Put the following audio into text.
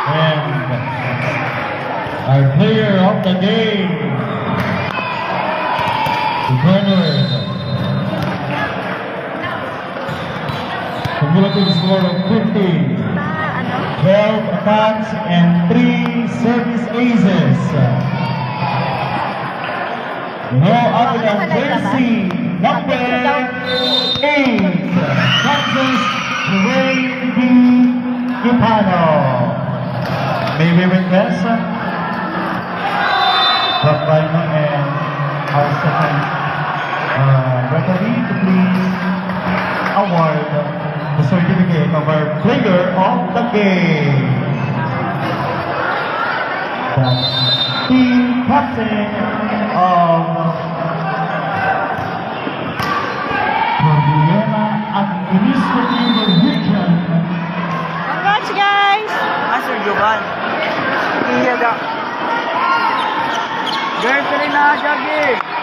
And our player of the game, the Bernard. Cumulative score of 50. 12 attacks and 3 service aces. No other than jersey number 8, Texas Dwayne D. Ipano. May we request the final and our second referee to please award the certificate of our player of the game. The team captain of Cordillera Administrative Region. Congrats, guys! Master Jovan. Iya, Ga. Girlfriend na, Jaggy.